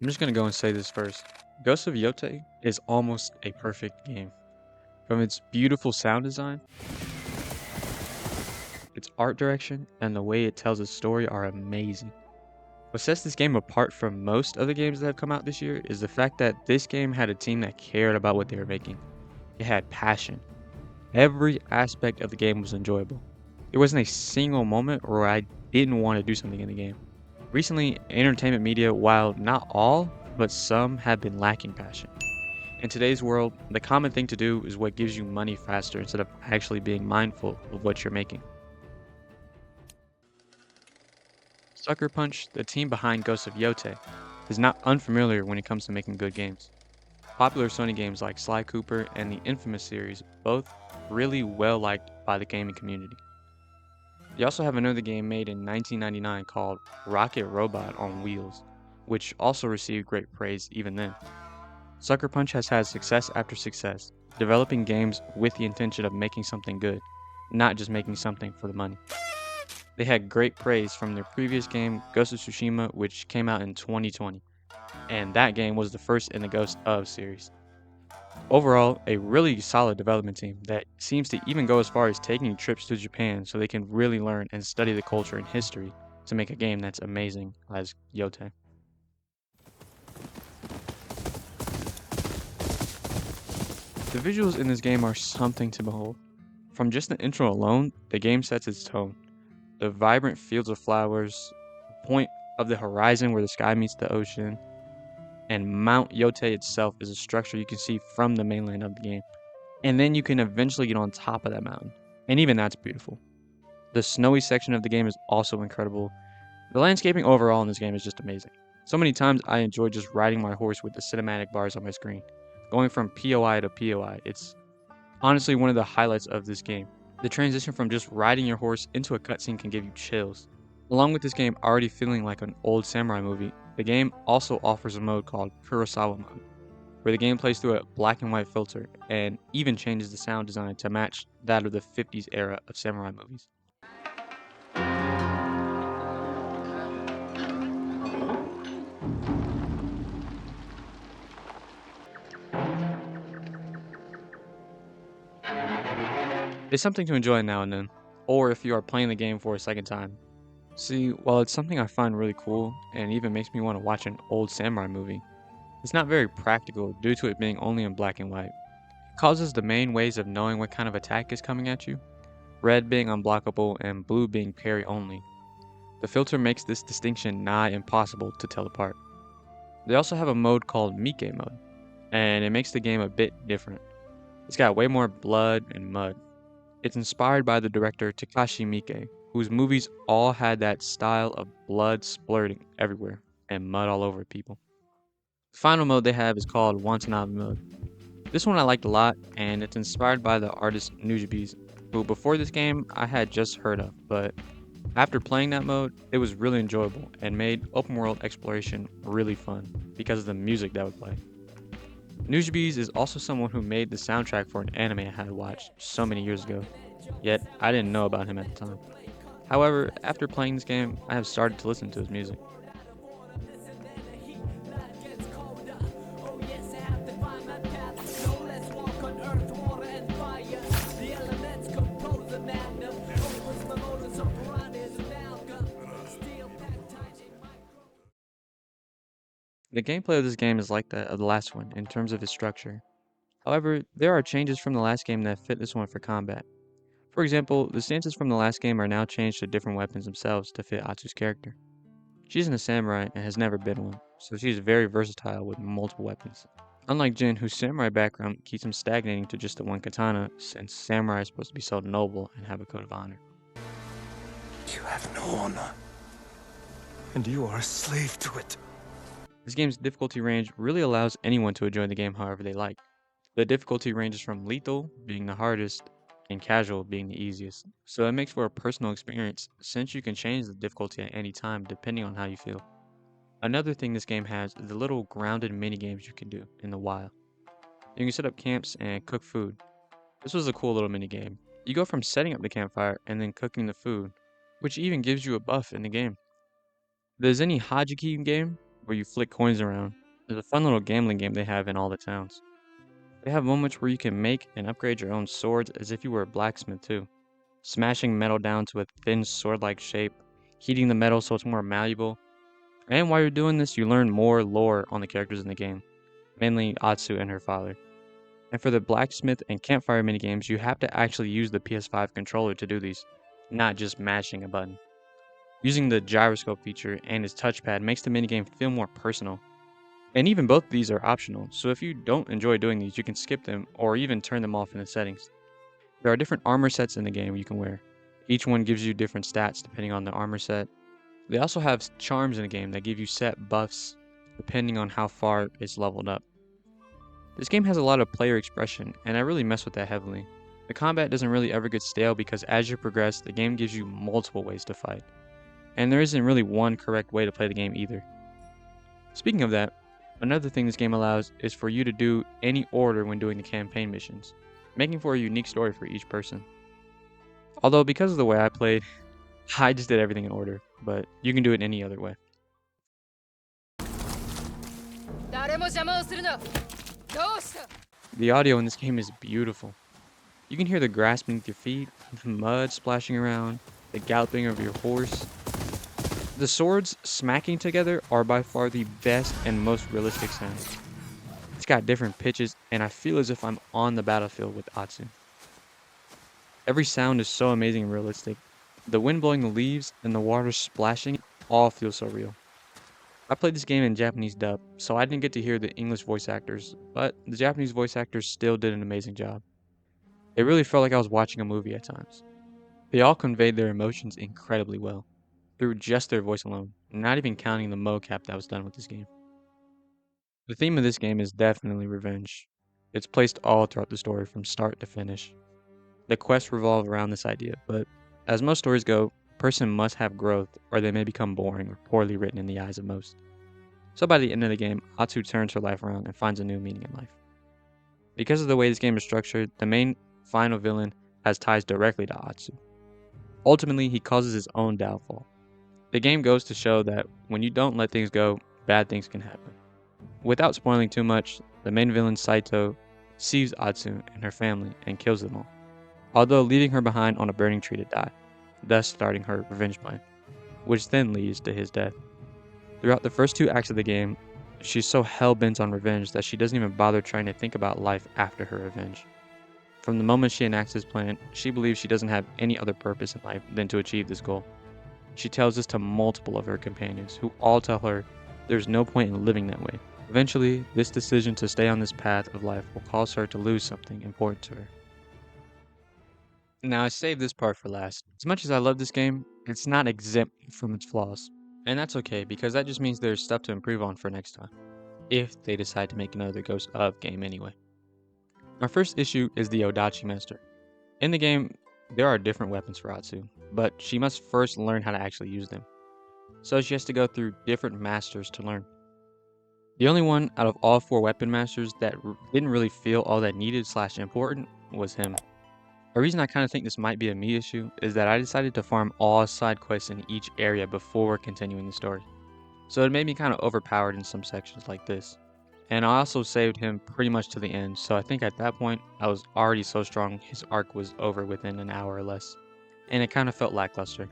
I'm just gonna go and say this first. Ghost of Yotei is almost a perfect game. From its beautiful sound design, its art direction, and the way it tells a story are amazing. What sets this game apart from most of the games that have come out this year is the fact that this game had a team that cared about what they were making. It had passion. Every aspect of the game was enjoyable. There wasn't a single moment where I didn't want to do something in the game. Recently, entertainment media, while not all, but some have been lacking passion. In today's world, the common thing to do is what gives you money faster instead of actually being mindful of what you're making. Sucker Punch, the team behind Ghost of Yotei, is not unfamiliar when it comes to making good games. Popular Sony games like Sly Cooper and the Infamous series both really well liked by the gaming community. They also have another game made in 1999 called Rocket Robot on Wheels, which also received great praise even then. Sucker Punch has had success after success, developing games with the intention of making something good, not just making something for the money. They had great praise from their previous game, Ghost of Tsushima, which came out in 2020, and that game was the first in the Ghost of series. Overall, a really solid development team that seems to even go as far as taking trips to Japan so they can really learn and study the culture and history to make a game that's amazing as Yotei. The visuals in this game are something to behold. From just the intro alone, the game sets its tone. The vibrant fields of flowers, the point of the horizon where the sky meets the ocean, and Mount Yotei itself is a structure you can see from the mainland of the game. And then you can eventually get on top of that mountain. And even that's beautiful. The snowy section of the game is also incredible. The landscaping overall in this game is just amazing. So many times I enjoy just riding my horse with the cinematic bars on my screen. Going from POI to POI, it's honestly one of the highlights of this game. The transition from just riding your horse into a cutscene can give you chills. Along with this game already feeling like an old samurai movie, the game also offers a mode called Kurosawa mode, where the game plays through a black and white filter and even changes the sound design to match that of the 50s era of samurai movies. It's something to enjoy now and then, or if you are playing the game for a second time. See, while it's something I find really cool and even makes me want to watch an old samurai movie, it's not very practical due to it being only in black and white. It causes the main ways of knowing what kind of attack is coming at you, red being unblockable and blue being parry only. The filter makes this distinction nigh impossible to tell apart. They also have a mode called Mike mode, and it makes the game a bit different. It's got way more blood and mud. It's inspired by the director Takashi Miike, whose movies all had that style of blood splurting everywhere and mud all over people. The final mode they have is called Watanabe mode. This one I liked a lot, and it's inspired by the artist Nujabes, who before this game I had just heard of, but after playing that mode, it was really enjoyable and made open world exploration really fun because of the music that would play. Nujabes is also someone who made the soundtrack for an anime I had watched so many years ago, yet I didn't know about him at the time. However, after playing this game, I have started to listen to his music. The gameplay of this game is like that of the last one in terms of its structure. However, there are changes from the last game that fit this one for combat. For example, the stances from the last game are now changed to different weapons themselves to fit Atsu's character. She isn't a samurai and has never been one, so she's very versatile with multiple weapons. Unlike Jin, whose samurai background keeps him stagnating to just the one katana, since samurai is supposed to be so noble and have a code of honor. You have no honor, and you are a slave to it. This game's difficulty range really allows anyone to enjoy the game however they like. The difficulty ranges from lethal being the hardest and casual being the easiest, so it makes for a personal experience since you can change the difficulty at any time depending on how you feel. Another thing this game has is the little grounded mini games you can do in the wild. You can set up camps and cook food. This was a cool little mini game. You go from setting up the campfire and then cooking the food, which even gives you a buff in the game. The Zenny Hajiki game where you flick coins around. There's a fun little gambling game they have in all the towns. They have moments where you can make and upgrade your own swords as if you were a blacksmith too, smashing metal down to a thin sword-like shape, heating the metal so it's more malleable. And while you're doing this, you learn more lore on the characters in the game, mainly Atsu and her father. And for the blacksmith and campfire minigames, you have to actually use the PS5 controller to do these, not just mashing a button. Using the gyroscope feature and its touchpad makes the minigame feel more personal. And even both of these are optional, so if you don't enjoy doing these, you can skip them or even turn them off in the settings. There are different armor sets in the game you can wear. Each one gives you different stats depending on the armor set. They also have charms in the game that give you set buffs depending on how far it's leveled up. This game has a lot of player expression, and I really mess with that heavily. The combat doesn't really ever get stale because as you progress, the game gives you multiple ways to fight. And there isn't really one correct way to play the game either. Speaking of that, another thing this game allows is for you to do any order when doing the campaign missions, making for a unique story for each person. Although because of the way I played, I just did everything in order, but you can do it any other way. The audio in this game is beautiful. You can hear the grass beneath your feet, the mud splashing around, the galloping of your horse. The swords smacking together are by far the best and most realistic sounds. It's got different pitches, and I feel as if I'm on the battlefield with Atsu. Every sound is so amazing and realistic. The wind blowing the leaves and the water splashing all feel so real. I played this game in Japanese dub, so I didn't get to hear the English voice actors, but the Japanese voice actors still did an amazing job. It really felt like I was watching a movie at times. They all conveyed their emotions incredibly well, through just their voice alone, not even counting the mocap that was done with this game. The theme of this game is definitely revenge. It's placed all throughout the story from start to finish. The quests revolve around this idea, but as most stories go, a person must have growth or they may become boring or poorly written in the eyes of most. So by the end of the game, Atsu turns her life around and finds a new meaning in life. Because of the way this game is structured, the main final villain has ties directly to Atsu. Ultimately, he causes his own downfall. The game goes to show that when you don't let things go, bad things can happen. Without spoiling too much, the main villain Saito sees Atsu and her family and kills them all, although leaving her behind on a burning tree to die, thus starting her revenge plan, which then leads to his death. Throughout the first two acts of the game, she's so hell-bent on revenge that she doesn't even bother trying to think about life after her revenge. From the moment she enacts this plan, she believes she doesn't have any other purpose in life than to achieve this goal. She tells this to multiple of her companions, who all tell her there's no point in living that way. Eventually, this decision to stay on this path of life will cause her to lose something important to her. Now, I saved this part for last. As much as I love this game, it's not exempt from its flaws. And that's okay, because that just means there's stuff to improve on for next time, if they decide to make another Ghost of game anyway. My first issue is the Odachi Master. In the game, there are different weapons for Atsu, but she must first learn how to actually use them. So she has to go through different masters to learn. The only one out of all four weapon masters that didn't really feel all that needed / important was him. A reason I kind of think this might be a me issue is that I decided to farm all side quests in each area before continuing the story. So it made me kind of overpowered in some sections like this. And I also saved him pretty much to the end, so I think at that point I was already so strong his arc was over within an hour or less. And it kind of felt lackluster.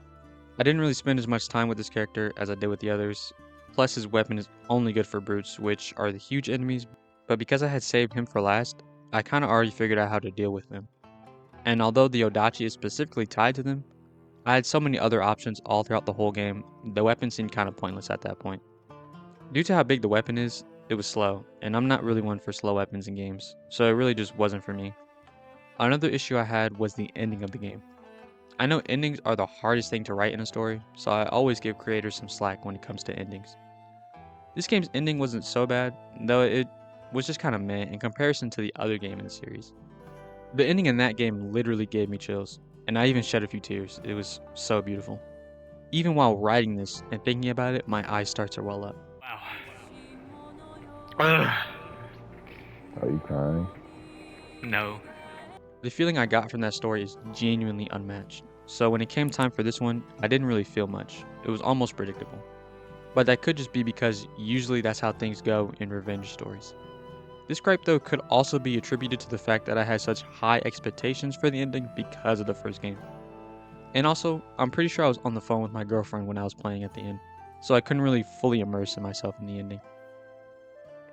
I didn't really spend as much time with this character as I did with the others, plus his weapon is only good for brutes, which are the huge enemies, but because I had saved him for last, I kind of already figured out how to deal with them. And although the Odachi is specifically tied to them, I had so many other options all throughout the whole game, the weapon seemed kind of pointless at that point. Due to how big the weapon is, it was slow, and I'm not really one for slow weapons in games, so it really just wasn't for me. Another issue I had was the ending of the game. I know endings are the hardest thing to write in a story, so I always give creators some slack when it comes to endings. This game's ending wasn't so bad, though it was just kind of meh in comparison to the other game in the series. The ending in that game literally gave me chills, and I even shed a few tears. It was so beautiful. Even while writing this and thinking about it, my eyes start to well up. Wow. Ugh. Are you crying? No. The feeling I got from that story is genuinely unmatched. So when it came time for this one, I didn't really feel much. It was almost predictable. but that could just be because usually that's how things go in revenge stories. This gripe though could also be attributed to the fact that I had such high expectations for the ending because of the first game. And also, I'm pretty sure I was on the phone with my girlfriend when I was playing at the end, so I couldn't really fully immerse myself in the ending.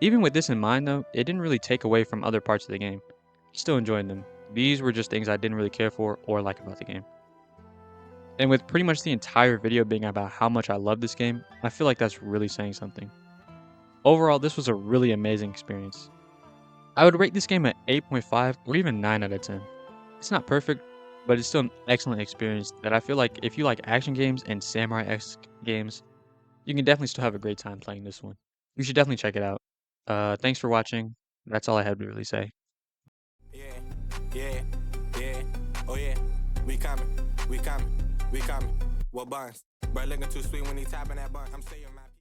Even with this in mind though, it didn't really take away from other parts of the game. I still enjoyed them. These were just things I didn't really care for or like about the game. And with pretty much the entire video being about how much I love this game, I feel like that's really saying something. Overall, this was a really amazing experience. I would rate this game at 8.5 or even 9 out of 10. It's not perfect, but it's still an excellent experience that I feel like if you like action games and samurai-esque games, you can definitely still have a great time playing this one. You should definitely check it out. Thanks for watching. That's all I had to really say. Yeah, yeah, yeah. Oh yeah, we coming, we coming, we coming. What buns? Bro, looking too sweet when he tapping that bun. I'm saying, man.